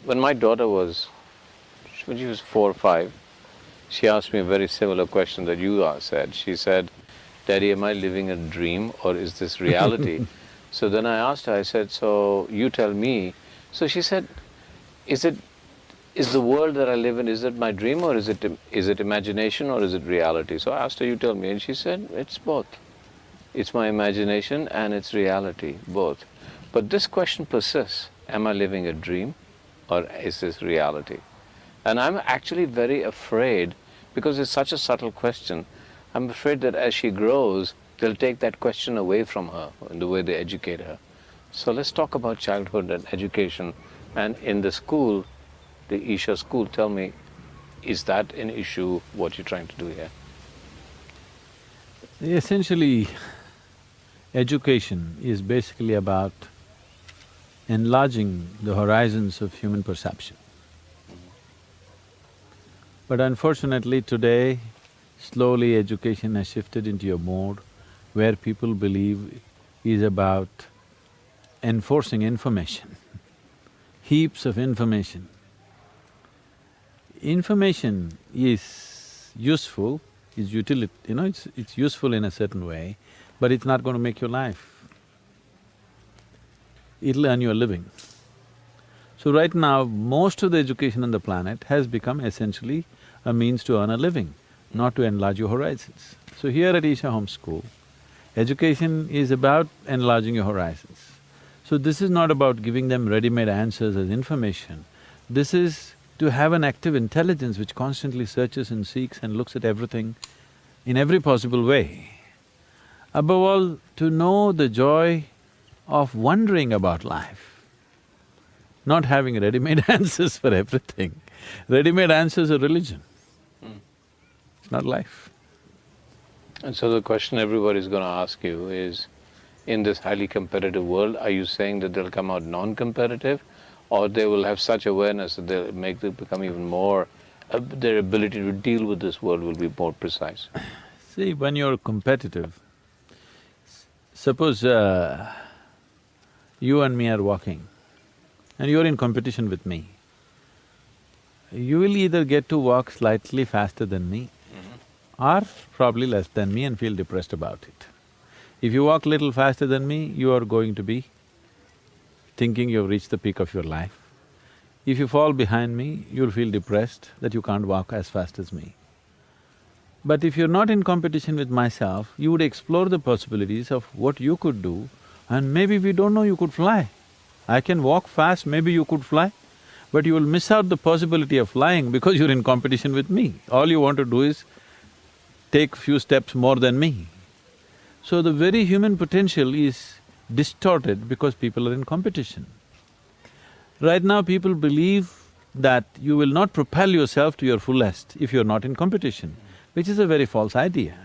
when my daughter was, when she was 4 or 5, she asked me a very similar question that you said. She said, "Daddy, am I living a dream or is this reality?" So then I asked her, I said, "So you tell me." So she said, "Is it, is the world that I live in, is it my dream or is it imagination or is it reality?" So I asked her, "You tell me." And she said, "It's both. It's my imagination and it's reality, both." But this question persists. Am I living a dream or is this reality? And I'm actually very afraid, because it's such a subtle question, I'm afraid that as she grows, they'll take that question away from her in the way they educate her. So let's talk about childhood and education. And in the school, the Isha school, tell me, is that an issue, what you're trying to do here? Essentially, education is basically about enlarging the horizons of human perception. But unfortunately today, slowly education has shifted into a mode where people believe is about enforcing information, heaps of information. Information is useful, is it's useful in a certain way, but it's not going to make your life. It'll earn you a living. So right now, most of the education on the planet has become essentially a means to earn a living, not to enlarge your horizons. So here at Isha Home School, education is about enlarging your horizons. So this is not about giving them ready-made answers as information. This is to have an active intelligence which constantly searches and seeks and looks at everything in every possible way. Above all, to know the joy of wondering about life, not having ready-made answers for everything. Ready-made answers are religion. It's not life. And so the question everybody's going to ask you is, in this highly competitive world, are you saying that they'll come out non-competitive, or they will have such awareness that they'll become even more, their ability to deal with this world will be more precise? See, when you're competitive, suppose you and me are walking and you're in competition with me, you will either get to walk slightly faster than me or probably less than me and feel depressed about it. If you walk little faster than me, you are going to be thinking you've reached the peak of your life. If you fall behind me, you'll feel depressed that you can't walk as fast as me. But if you're not in competition with myself, you would explore the possibilities of what you could do, and maybe we don't know you could fly. I can walk fast, maybe you could fly, but you will miss out the possibility of flying because you're in competition with me. All you want to do is take few steps more than me. So the very human potential is distorted because people are in competition. Right now people believe that you will not propel yourself to your fullest if you're not in competition, which is a very false idea.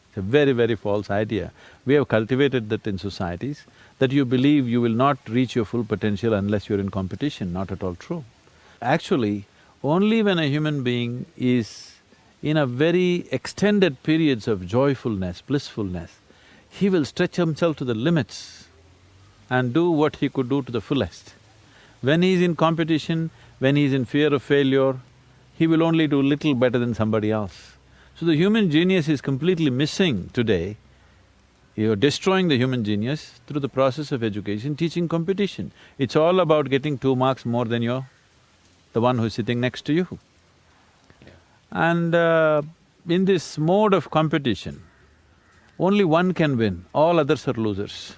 It's a very, very false idea. We have cultivated that in societies, that you believe you will not reach your full potential unless you're in competition, not at all true. Actually, only when a human being is in a very extended periods of joyfulness, blissfulness, he will stretch himself to the limits and do what he could do to the fullest. When he's in competition, when he's in fear of failure, he will only do little better than somebody else. So the human genius is completely missing today. You're destroying the human genius through the process of education, teaching competition. It's all about getting 2 marks more than the one who's sitting next to you. And in this mode of competition, only one can win, all others are losers.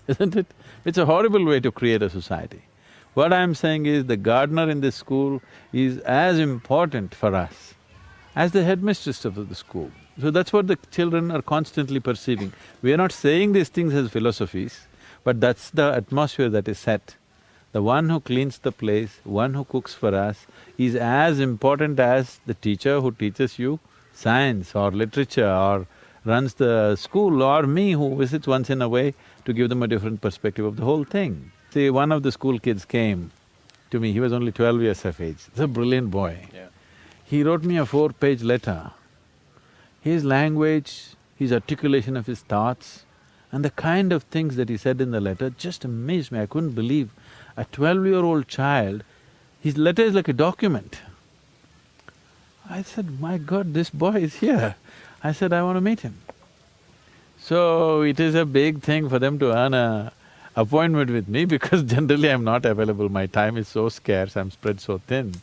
Isn't it? It's a horrible way to create a society. What I'm saying is the gardener in this school is as important for us as the headmistress of the school. So that's what the children are constantly perceiving. We are not saying these things as philosophies, but that's the atmosphere that is set. The one who cleans the place, one who cooks for us, is as important as the teacher who teaches you science or literature or runs the school, or me who visits once in a way to give them a different perspective of the whole thing. See, one of the school kids came to me, he was only 12 years of age, he's a brilliant boy. He wrote me a 4-page letter. His language, his articulation of his thoughts, and the kind of things that he said in the letter just amazed me. I couldn't believe A 12-year-old child, his letter is like a document. I said, my God, this boy is here. I said, I want to meet him. So it is a big thing for them to earn a appointment with me because generally I'm not available, my time is so scarce, I'm spread so thin.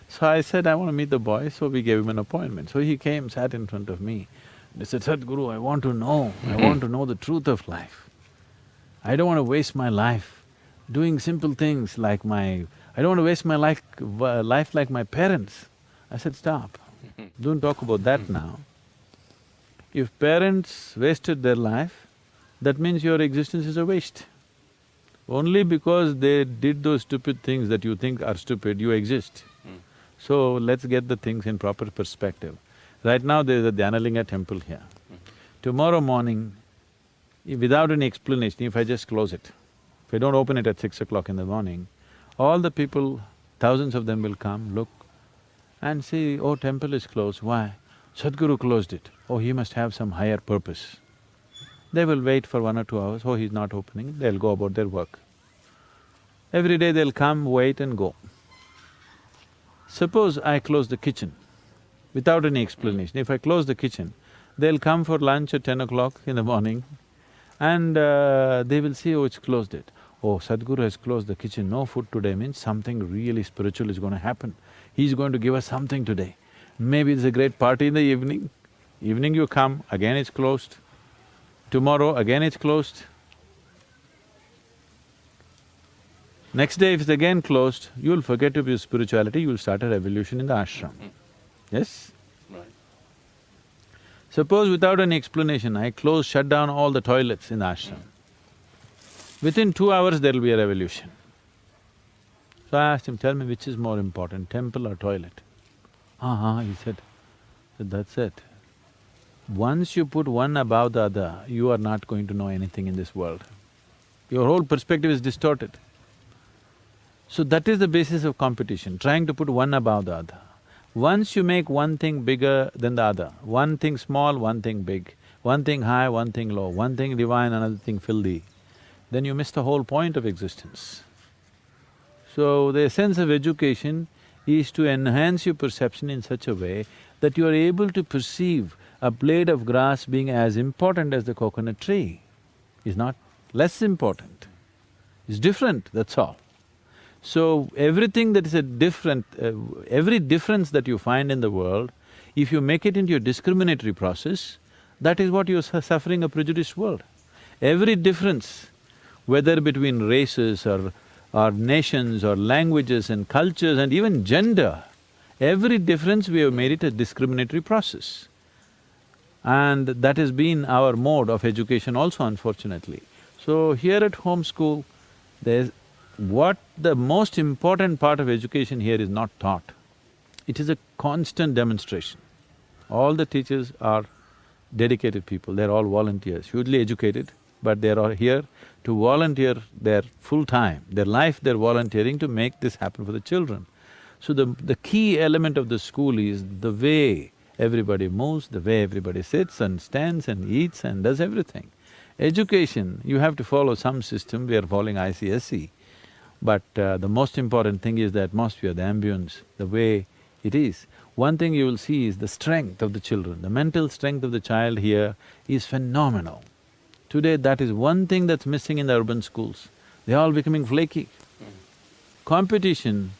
So I said, I want to meet the boy, so we gave him an appointment. So he came, sat in front of me. He said, Sadhguru, I want to know the truth of life. I don't want to waste my life doing simple things like I don't want to waste my life like my parents. I said, stop, don't talk about that now. If parents wasted their life, that means your existence is a waste. Only because they did those stupid things that you think are stupid, you exist. So let's get the things in proper perspective. Right now there is a Dhyanalinga temple here. Tomorrow morning, without any explanation, if I just close it, if I don't open it at 6 o'clock in the morning, all the people, thousands of them will come, look and see, oh, temple is closed, why? Sadhguru closed it, oh, he must have some higher purpose. They will wait for 1 or 2 hours, oh, he's not opening, they'll go about their work. Every day they'll come, wait and go. Suppose I close the kitchen without any explanation. If I close the kitchen, they'll come for lunch at 10 o'clock in the morning and they will see, oh, it's closed it. Oh, Sadhguru has closed the kitchen, no food today means something really spiritual is going to happen. He's going to give us something today. Maybe there's a great party in the evening. Evening you come, again it's closed. Tomorrow again it's closed. Next day if it's again closed, you'll forget to be spirituality, you'll start a revolution in the ashram. Yes? Right. Suppose without any explanation, I shut down all the toilets in the ashram. Within 2 hours there'll be a revolution. So I asked him, tell me which is more important, temple or toilet? He said, that's it. Once you put one above the other, you are not going to know anything in this world. Your whole perspective is distorted. So that is the basis of competition, trying to put one above the other. Once you make one thing bigger than the other, one thing small, one thing big, one thing high, one thing low, one thing divine, another thing filthy, then you miss the whole point of existence. So the essence of education is to enhance your perception in such a way that you are able to perceive a blade of grass being as important as the coconut tree. Is not less important, it's different, that's all. So everything that is every difference that you find in the world, if you make it into a discriminatory process, that is what you're suffering a prejudiced world. Every difference, whether between races or nations or languages and cultures and even gender, every difference we have made it a discriminatory process. And that has been our mode of education also, unfortunately. So here at home school, the most important part of education here is not taught. It is a constant demonstration. All the teachers are dedicated people, they're all volunteers, hugely educated, but they're all here to volunteer their full time, their life they're volunteering to make this happen for the children. So the key element of the school is the way everybody moves, the way everybody sits and stands and eats and does everything. Education, you have to follow some system, we are following ICSE. But the most important thing is the atmosphere, the ambience, the way it is. One thing you will see is the strength of the children, the mental strength of the child here is phenomenal. Today that is one thing that's missing in the urban schools, they're all becoming flaky. Competition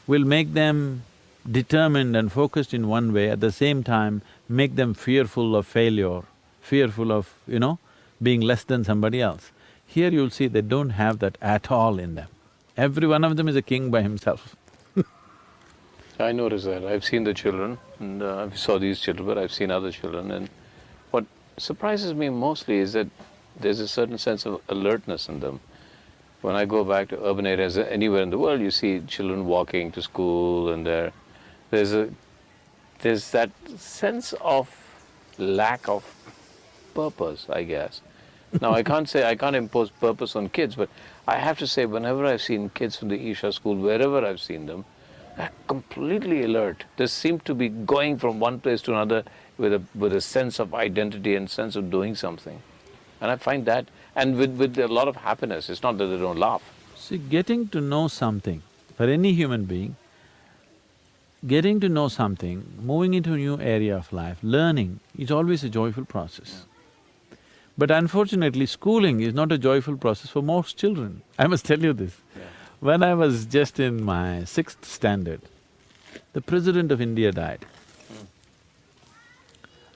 will make them determined and focused in one way, at the same time make them fearful of failure, fearful of, being less than somebody else. Here you'll see they don't have that at all in them. Every one of them is a king by himself. I notice that. I've seen the children, and I saw these children, but I've seen other children, and what surprises me mostly is that there's a certain sense of alertness in them. When I go back to urban areas, anywhere in the world, you see children walking to school, and there's that sense of lack of purpose, I guess. Now, I can't impose purpose on kids, but I have to say, whenever I've seen kids from the Isha school, wherever I've seen them, they're completely alert. They seem to be going from one place to another with a sense of identity and sense of doing something. And I find that, and with a lot of happiness. It's not that they don't laugh. See, getting to know something, for any human being, getting to know something, moving into a new area of life, learning is always a joyful process. But unfortunately, schooling is not a joyful process for most children. I must tell you this. Yeah. When I was just in my sixth standard, the President of India died.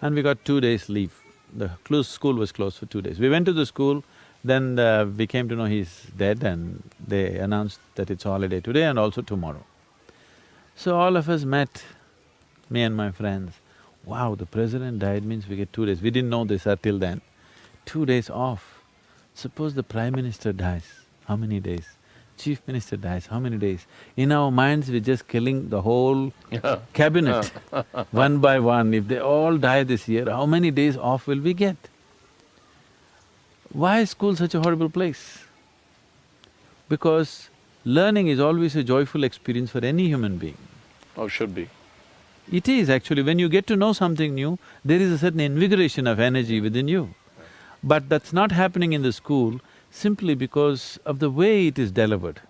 And we got 2 days leave. The school was closed for 2 days. We went to the school, then we came to know he's dead and they announced that it's holiday today and also tomorrow. So all of us met, me and my friends. Wow, the president died means we get 2 days. We didn't know this until then. 2 days off. Suppose the Prime Minister dies, how many days? Chief Minister dies, how many days? In our minds, we're just killing the whole cabinet, one by one. If they all die this year, how many days off will we get? Why is school such a horrible place? Because learning is always a joyful experience for any human being. Or should be. It is actually, when you get to know something new, there is a certain invigoration of energy within you. But that's not happening in the school simply because of the way it is delivered.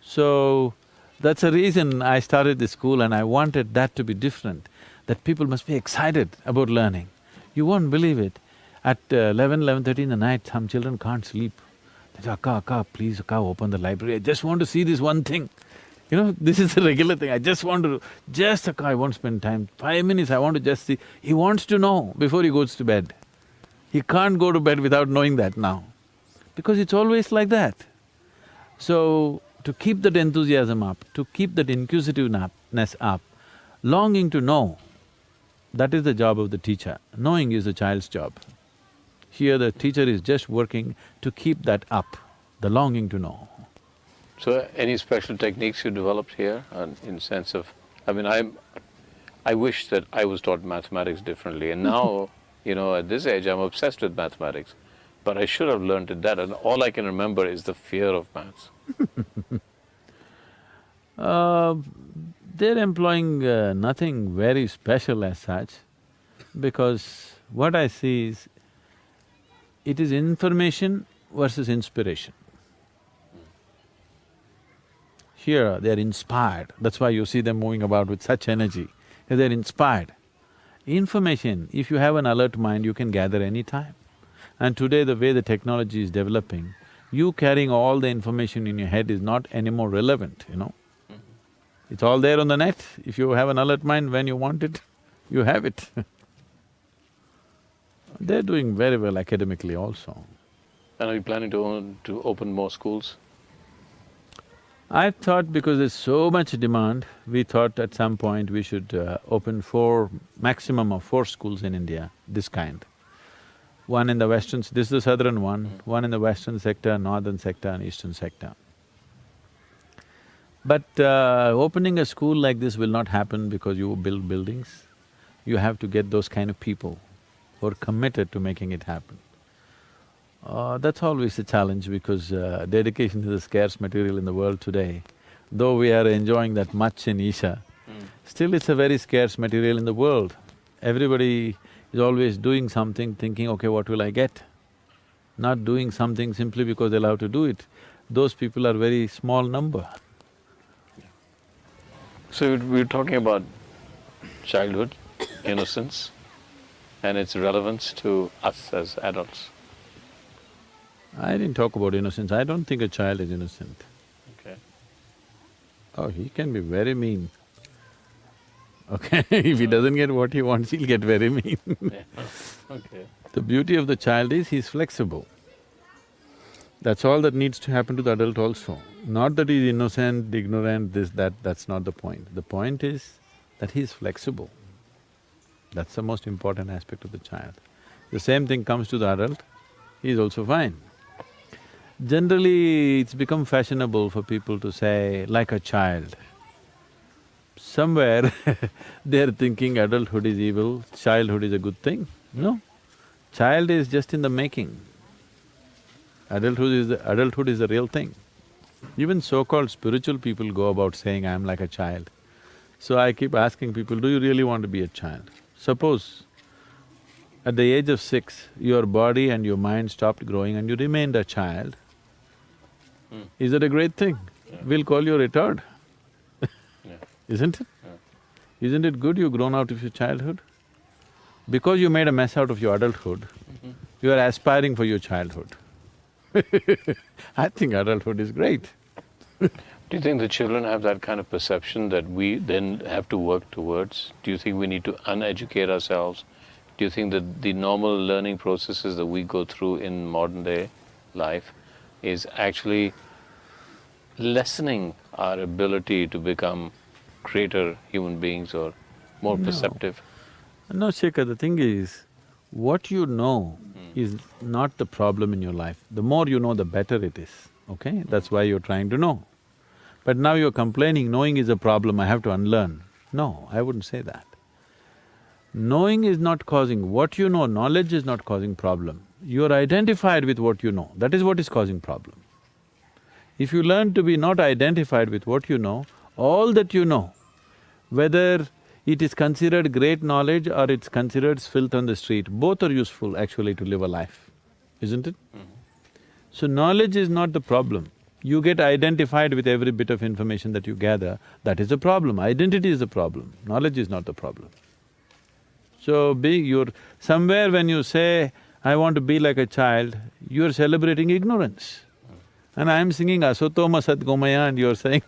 So, that's the reason I started this school and I wanted that to be different, that people must be excited about learning. You won't believe it, at 11:30 in the night, some children can't sleep. They say, Akka, please, Akka, open the library, I just want to see this one thing. You know, this is a regular thing, I just want to… just Akka, I won't spend time, 5 minutes, I want to just see… He wants to know before he goes to bed. He can't go to bed without knowing that now, because it's always like that. So, to keep that enthusiasm up, to keep that inquisitiveness up, longing to know, that is the job of the teacher. Knowing is the child's job. Here the teacher is just working to keep that up, the longing to know. So, any special techniques you developed here, in sense of… I mean, I wish that I was taught mathematics differently, and now, you know, at this age, I'm obsessed with mathematics. But I should have learned it that, and all I can remember is the fear of maths. They're employing nothing very special as such, because what I see is, it is information versus inspiration. Here, they're inspired, that's why you see them moving about with such energy, because they're inspired. Information, if you have an alert mind, you can gather any time. And today, the way the technology is developing, you carrying all the information in your head is not anymore relevant, you know. It's all there on the net. If you have an alert mind, when you want it, you have it. They're doing very well academically also. And are you planning to open more schools? I thought because there's so much demand, we thought at some point we should open maximum of 4 schools in India, this kind. One in the western… this is the southern one in the western sector, northern sector and eastern sector. But opening a school like this will not happen because you build buildings. You have to get those kind of people who are committed to making it happen. That's always a challenge because dedication is a scarce material in the world today. Though we are enjoying that much in Isha, still it's a very scarce material in the world. Everybody is always doing something thinking, okay, what will I get? Not doing something simply because they love to do it. Those people are very small number. So we're talking about childhood, innocence, and its relevance to us as adults. I didn't talk about innocence, I don't think a child is innocent. Okay. Oh, he can be very mean. Okay, if he doesn't get what he wants, he'll get very mean. Yeah. Okay. The beauty of the child is he's flexible. That's all that needs to happen to the adult also. Not that he's innocent, ignorant, this, that's not the point. The point is that he's flexible. That's the most important aspect of the child. The same thing comes to the adult, he's also fine. Generally, it's become fashionable for people to say, like a child. Somewhere they're thinking adulthood is evil, childhood is a good thing. No, child is just in the making. Adulthood is the real thing. Even so-called spiritual people go about saying, I'm like a child. So I keep asking people, do you really want to be a child? Suppose at the age of 6, your body and your mind stopped growing and you remained a child, Is that a great thing? We'll call you a retard, Yeah. isn't it? Yeah. Isn't it good you've grown out of your childhood? Because you made a mess out of your adulthood, you are aspiring for your childhood. I think adulthood is great. Do you think the children have that kind of perception that we then have to work towards? Do you think we need to uneducate ourselves? Do you think that the normal learning processes that we go through in modern day life is actually lessening our ability to become greater human beings or more perceptive? No, Shekhar, the thing is, what you know is not the problem in your life. The more you know, the better it is, okay? That's why you're trying to know. But now you're complaining, knowing is a problem, I have to unlearn. No, I wouldn't say that. Knowing is not causing… what you know, knowledge is not causing problem. You're identified with what you know, that is what is causing problem. If you learn to be not identified with what you know, all that you know, whether it is considered great knowledge or it's considered filth on the street, both are useful actually to live a life, isn't it? So knowledge is not the problem. You get identified with every bit of information that you gather, that is the problem. Identity is the problem, knowledge is not the problem. So you're… somewhere when you say, I want to be like a child, you're celebrating ignorance. And I'm singing Asatoma Sadgomaya and you're saying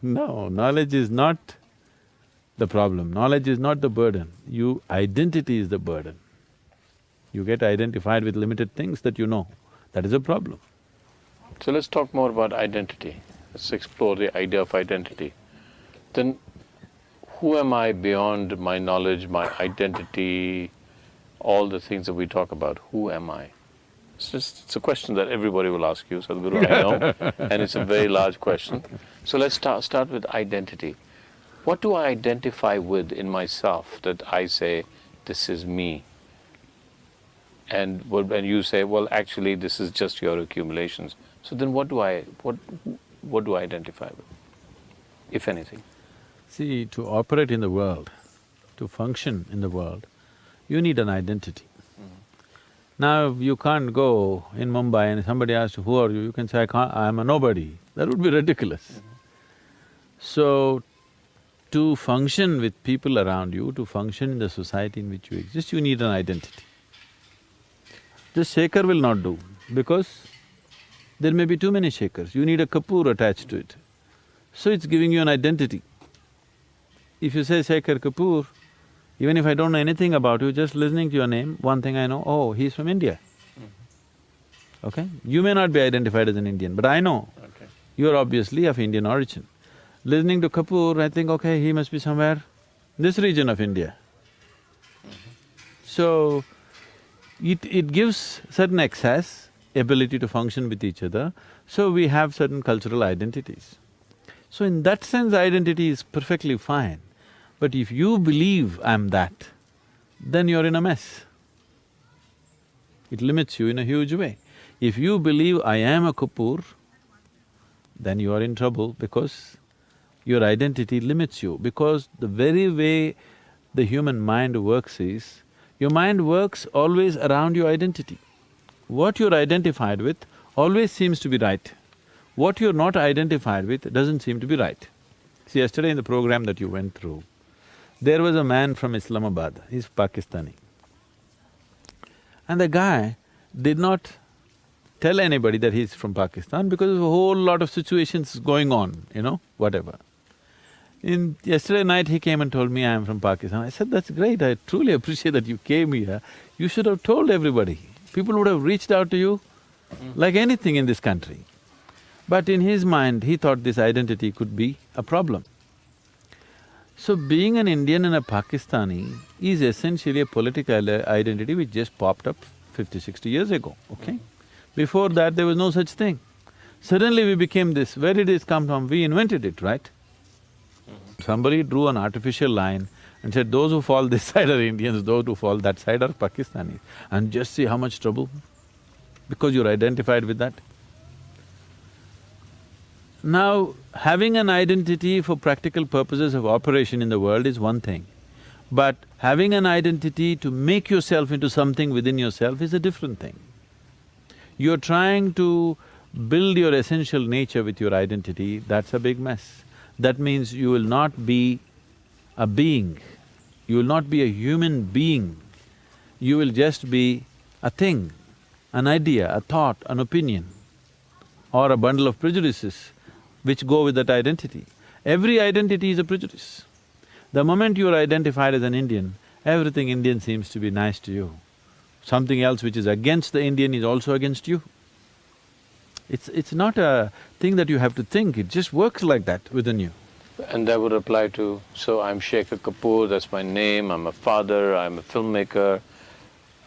No, knowledge is not the problem, knowledge is not the burden, identity is the burden. You get identified with limited things that you know, that is a problem. So let's talk more about identity. Let's explore the idea of identity. Then who am I beyond my knowledge, my identity, all the things that we talk about? Who am I? It's a question that everybody will ask you, Sadhguru, I know, and it's a very large question. So let's start with identity. What do I identify with in myself that I say, this is me? And when you say, well, actually, this is just your accumulations. So then what do I identify with, if anything? See, to operate in the world, to function in the world, you need an identity. Now, you can't go in Mumbai and somebody asks you, who are you? You can say, I'm a nobody. That would be ridiculous. So, to function with people around you, to function in the society in which you exist, you need an identity. This shaker will not do, because there may be too many shakers, you need a kapoor attached to it. So it's giving you an identity. If you say Shaker Kapoor, even if I don't know anything about you, just listening to your name, one thing I know, oh, he's from India. Okay? You may not be identified as an Indian, but I know you're obviously of Indian origin. Listening to Kapoor, I think, okay, he must be somewhere in this region of India. So, it gives certain access, ability to function with each other, so we have certain cultural identities. So in that sense, identity is perfectly fine. But if you believe I'm that, then you're in a mess. It limits you in a huge way. If you believe I am a Kapoor, then you are in trouble because your identity limits you. Because the very way the human mind works is, your mind works always around your identity. What you're identified with always seems to be right. What you're not identified with doesn't seem to be right. See, yesterday in the program that you went through, there was a man from Islamabad, he's Pakistani. And the guy did not tell anybody that he's from Pakistan because there's a whole lot of situations going on, whatever. Yesterday night he came and told me, I am from Pakistan. I said, that's great, I truly appreciate that you came here. You should have told everybody. People would have reached out to you like anything in this country. But in his mind, he thought this identity could be a problem. So being an Indian and a Pakistani is essentially a political identity which just popped up 50-60 years ago, okay? Before that, there was no such thing. Suddenly we became this. Where did this come from? We invented it, right? Somebody drew an artificial line and said, those who fall this side are Indians, those who fall that side are Pakistanis. And just see how much trouble, because you're identified with that. Now, having an identity for practical purposes of operation in the world is one thing, but having an identity to make yourself into something within yourself is a different thing. You're trying to build your essential nature with your identity, that's a big mess. That means you will not be a being, you will not be a human being, you will just be a thing, an idea, a thought, an opinion, or a bundle of prejudices which go with that identity. Every identity is a prejudice. The moment you are identified as an Indian, everything Indian seems to be nice to you. Something else which is against the Indian is also against you. It's not a thing that you have to think, it just works like that within you. And that would apply to, so I'm Shekhar Kapoor, that's my name, I'm a father, I'm a filmmaker,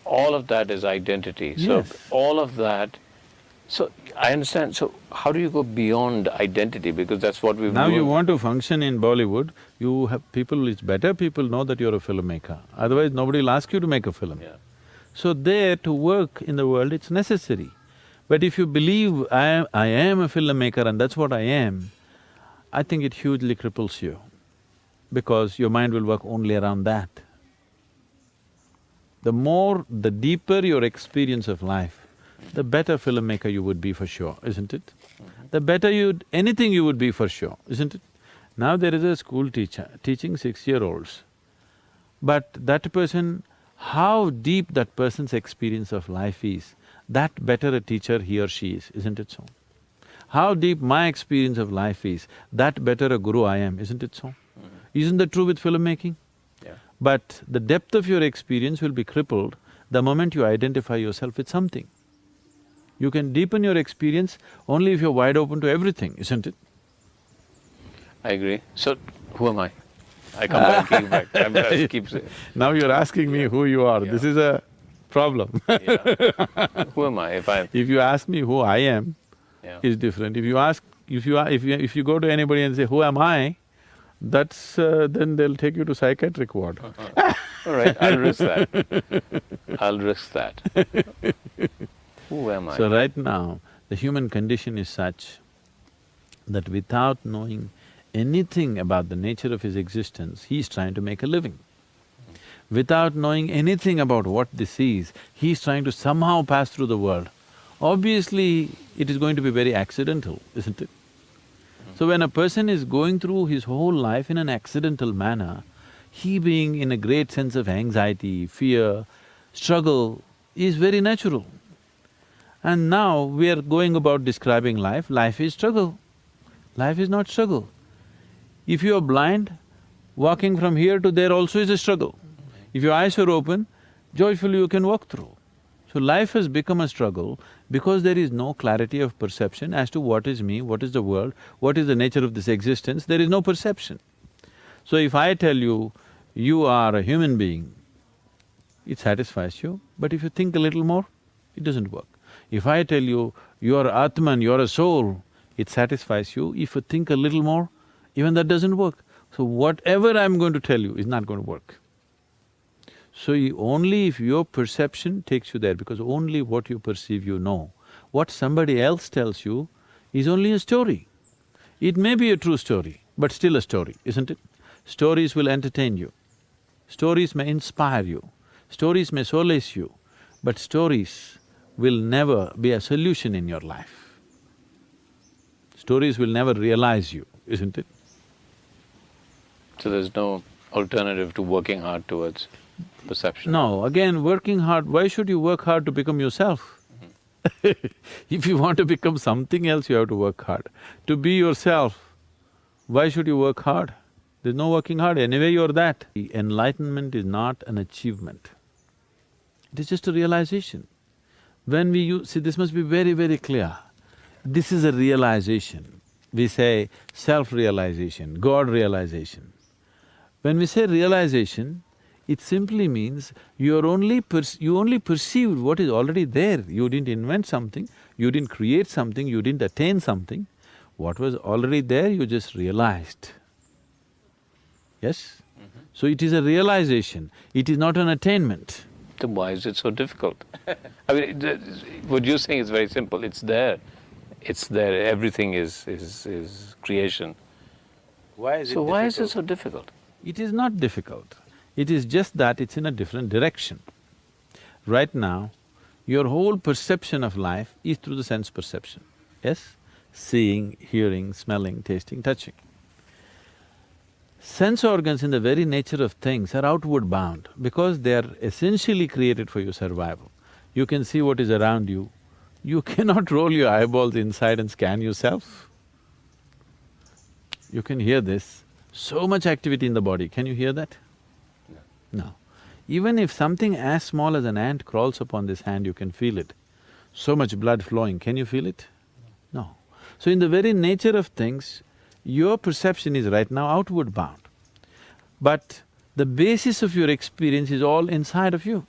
all of that is identity. Yes. So all of that, so I understand, so how do you go beyond identity? Because that's what we've Now known. you want to function in Bollywood, you have people… it's better people know that you're a filmmaker, otherwise nobody will ask you to make a film. Yeah. So there, to work in the world, it's necessary. But if you believe, I am a filmmaker and that's what I am, I think it hugely cripples you, because your mind will work only around that. The deeper your experience of life, the better filmmaker you would be for sure, isn't it? The better anything you would be for sure, isn't it? Now there is a school teacher teaching 6-year-olds, but that person, how deep that person's experience of life is, that better a teacher he or she is, isn't it so? How deep my experience of life is, that better a guru I am, isn't it so? Isn't that true with filmmaking? Yeah. But the depth of your experience will be crippled the moment you identify yourself with something. You can deepen your experience only if you're wide open to everything, isn't it? I agree. So, who am I? I come back, kick back, I keep saying. Now you're asking me who you are, this is a problem. Yeah. Who am I if I'm… If you ask me who I am, Yeah. is different. If you go to anybody and say, who am I? That's… then they'll take you to psychiatric ward. All right, I'll risk that. I'll risk that. Who am I? So right now, the human condition is such that without knowing anything about the nature of his existence, he is trying to make a living. Without knowing anything about what this is, he is trying to somehow pass through the world. Obviously, it is going to be very accidental, isn't it? So when a person is going through his whole life in an accidental manner, he being in a great sense of anxiety, fear, struggle is very natural. And now we are going about describing life, life is struggle. Life is not struggle. If you are blind, walking from here to there also is a struggle. If your eyes are open, joyfully you can walk through. So life has become a struggle because there is no clarity of perception as to what is me, what is the world, what is the nature of this existence, there is no perception. So if I tell you, you are a human being, it satisfies you, but if you think a little more, it doesn't work. If I tell you, you are Atman, you are a soul, it satisfies you. If you think a little more, even that doesn't work. So whatever I'm going to tell you is not going to work. So only if your perception takes you there, because only what you perceive you know. What somebody else tells you is only a story. It may be a true story, but still a story, isn't it? Stories will entertain you, stories may inspire you, stories may solace you, but stories will never be a solution in your life. Stories will never realize you, isn't it? So there's no alternative to working hard towards perception? No, again, working hard, why should you work hard to become yourself? If you want to become something else, you have to work hard. To be yourself, why should you work hard? There's no working hard, anyway you're that. Enlightenment is not an achievement, it is just a realization. When we use… see, this must be very, very clear. This is a realization. We say self-realization, God realization. When we say realization, it simply means you only perceived what is already there. You didn't invent something, you didn't create something, you didn't attain something. What was already there, you just realized. Yes? So it is a realization, it is not an attainment. Then why is it so difficult? I mean, what you're saying is very simple, it's there, everything is creation. Why is So why is it so difficult? It is not difficult. It is just that it's in a different direction. Right now, Your whole perception of life is through the sense perception, yes? Seeing, hearing, smelling, tasting, touching. Sense organs in the very nature of things are outward bound because they are essentially created for your survival. You can see what is around you, you cannot roll your eyeballs inside and scan yourself. You can hear this, so much activity in the body, can you hear that? No. Even if something as small as an ant crawls upon this hand, you can feel it. So much blood flowing, can you feel it? No. So in the very nature of things, your perception is right now outward bound. But the basis of your experience is all inside of you.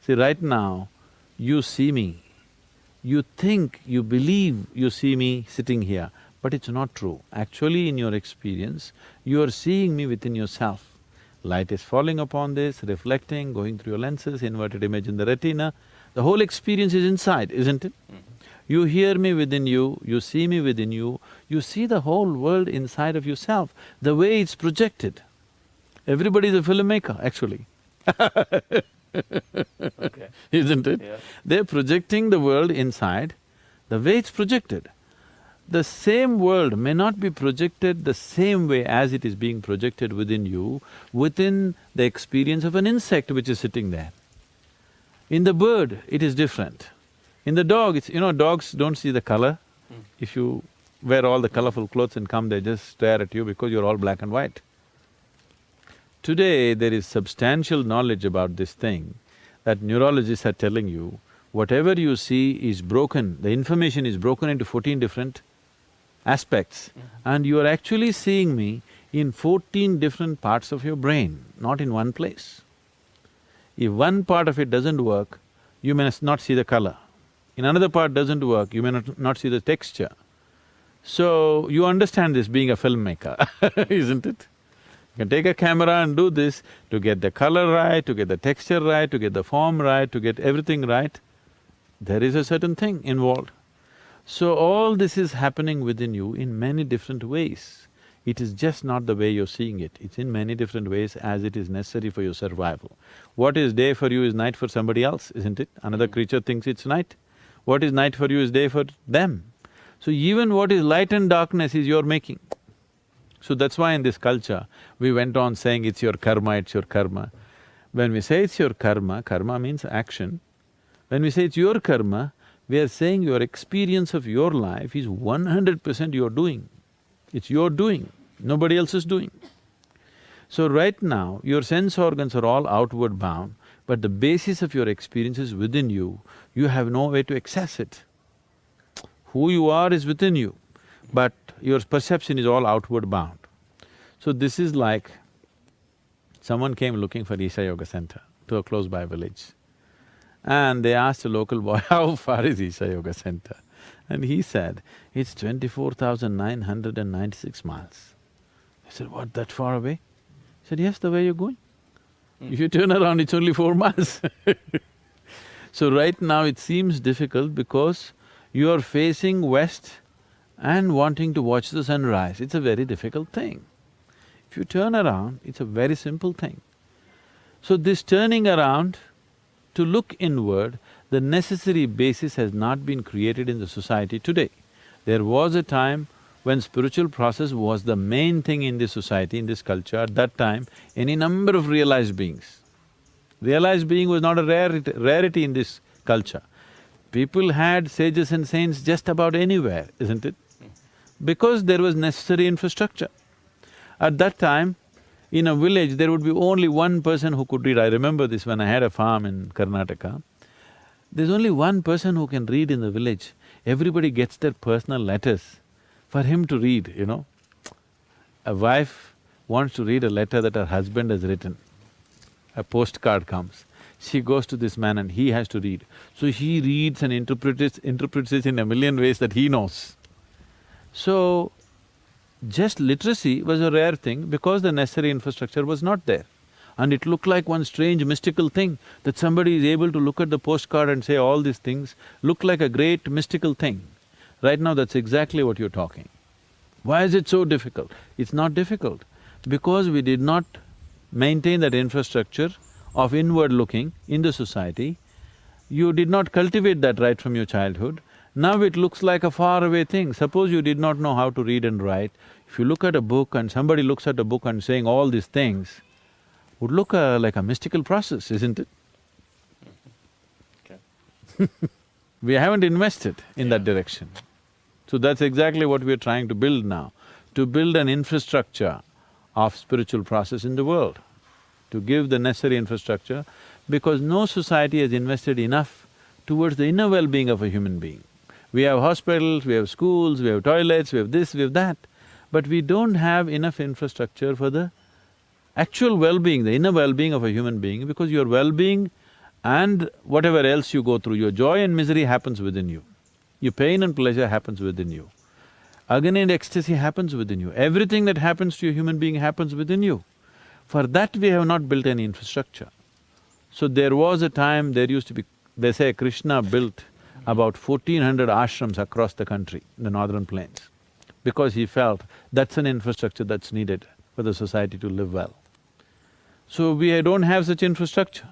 See, right now, you see me, you think, you believe you see me sitting here, but it's not true. Actually, in your experience, you are seeing me within yourself. Light is falling upon this, reflecting, going through your lenses, inverted image in the retina. The whole experience is inside, isn't it? You hear me within you see me within you see the whole world inside of yourself, the way it's projected. Everybody is a filmmaker, actually. Okay. Isn't it? Yeah. They're projecting the world inside, the way it's projected. The same world may not be projected the same way as it is being projected within you, within the experience of an insect which is sitting there. In the bird, it is different. In the dog, it's… dogs don't see the color. If you wear all the colorful clothes and come, they just stare at you because you're all black and white. Today, there is substantial knowledge about this thing that neurologists are telling you, whatever you see is broken, the information is broken into 14 different aspects, and you are actually seeing me in 14 different parts of your brain, not in one place. If one part of it doesn't work, you may not see the color. In another part doesn't work, you may not see the texture. So, you understand this being a filmmaker, isn't it? You can take a camera and do this to get the color right, to get the texture right, to get the form right, to get everything right. There is a certain thing involved. So all this is happening within you in many different ways. It is just not the way you're seeing it, it's in many different ways as it is necessary for your survival. What is day for you is night for somebody else, isn't it? Another creature thinks it's night. What is night for you is day for them. So even what is light and darkness is your making. So that's why in this culture, we went on saying it's your karma, it's your karma. When we say it's your karma, karma means action. When we say it's your karma, we are saying your experience of your life is 100% your doing. It's your doing, nobody else is doing. So right now, your sense organs are all outward bound, but the basis of your experience is within you, you have no way to access it. Who you are is within you, but your perception is all outward bound. So this is like, someone came looking for Isha Yoga Center to a close-by village. And they asked a local boy, how far is Isha Yoga Center? And he said, it's 24,996 miles. I said, what, that far away? He said, yes, the way you're going. If you turn around, it's only 4 miles. So right now it seems difficult because you are facing west and wanting to watch the sunrise. It's a very difficult thing. If you turn around, it's a very simple thing. So this turning around to look inward, the necessary basis has not been created in the society today. There was a time when spiritual process was the main thing in this society, in this culture. At that time, any number of realized beings. Realized being was not a rarity in this culture. People had sages and saints just about anywhere, isn't it? Because there was necessary infrastructure. At that time, in a village, there would be only one person who could read. I remember this when I had a farm in Karnataka. There's only one person who can read in the village. Everybody gets their personal letters for him to read, A wife wants to read a letter that her husband has written. A postcard comes. She goes to this man and he has to read. So he reads and interprets it in a million ways that he knows. So, just literacy was a rare thing because the necessary infrastructure was not there. And it looked like one strange mystical thing that somebody is able to look at the postcard and say all these things look like a great mystical thing. Right now, that's exactly what you're talking. Why is it so difficult? It's not difficult because we did not maintain that infrastructure of inward looking in the society. You did not cultivate that right from your childhood. Now it looks like a faraway thing. Suppose you did not know how to read and write. If you look at a book and somebody looks at a book and saying all these things, would look like a mystical process, isn't it? Okay. We haven't invested in that direction. So that's exactly what we're trying to build now, to build an infrastructure of spiritual process in the world, to give the necessary infrastructure, because no society has invested enough towards the inner well-being of a human being. We have hospitals, we have schools, we have toilets, we have this, we have that, but we don't have enough infrastructure for the actual well-being, the inner well-being of a human being, because your well-being and whatever else you go through, your joy and misery happens within you. Your pain and pleasure happens within you. Agony and ecstasy happens within you. Everything that happens to a human being happens within you. For that we have not built any infrastructure. So there was a time, there used to be… They say Krishna built about 1400 ashrams across the country, the northern plains, because he felt that's an infrastructure that's needed for the society to live well. So we don't have such infrastructure.